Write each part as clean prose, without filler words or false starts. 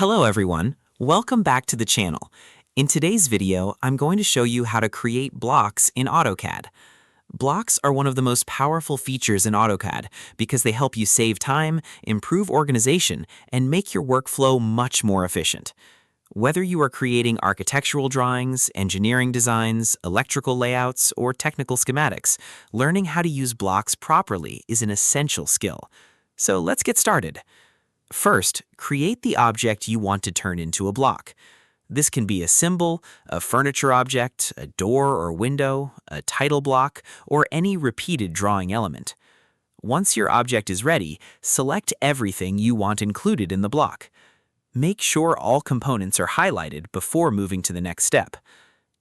Hello everyone, welcome back to the channel. In today's video, I'm going to show you how to create blocks in Autocad. Blocks are one of the most powerful features in Autocad because they help you save time, improve organization, and make your workflow much more efficient. Whether you are creating architectural drawings, engineering designs, electrical layouts, or technical schematics, learning how to use blocks properly is an essential skill. So let's get started. First, create the object you want to turn into a block. This can be a symbol, a furniture object, a door or window, a title block, or any repeated drawing element. Once your object is ready, select everything you want included in the block. Make sure all components are highlighted before moving to the next step.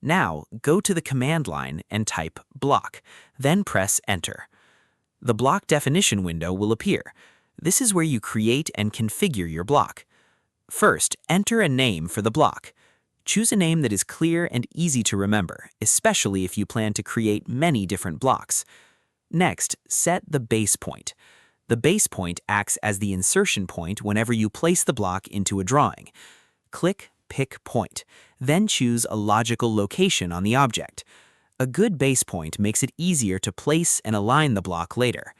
Now, go to the command line and type block, then press Enter. The block definition window will appear. This is where you create and configure your block. First, enter a name for the block. Choose a name that is clear and easy to remember, especially if you plan to create many different blocks. Next, set the base point. The base point acts as the insertion point whenever you place the block into a drawing. Click Pick Point, then choose a logical location on the object. A good base point makes it easier to place and align the block later.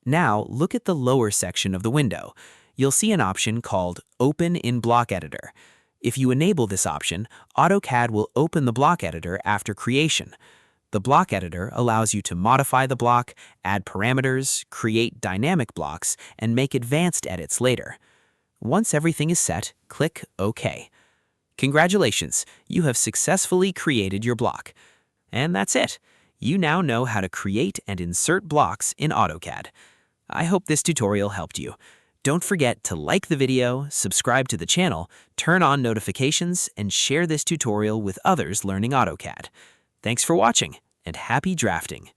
Now, look at the lower section of the window. You'll see an option called Open in Block Editor. If you enable this option, Autocad will open the block editor after creation. The block editor allows you to modify the block, add parameters, create dynamic blocks, and make advanced edits later. Once everything is set, click OK. Congratulations, you have successfully created your block. And that's it. You now know how to create and insert blocks in Autocad. I hope this tutorial helped you. Don't forget to like the video, subscribe to the channel, turn on notifications, and share this tutorial with others learning Autocad. Thanks for watching, and happy drafting!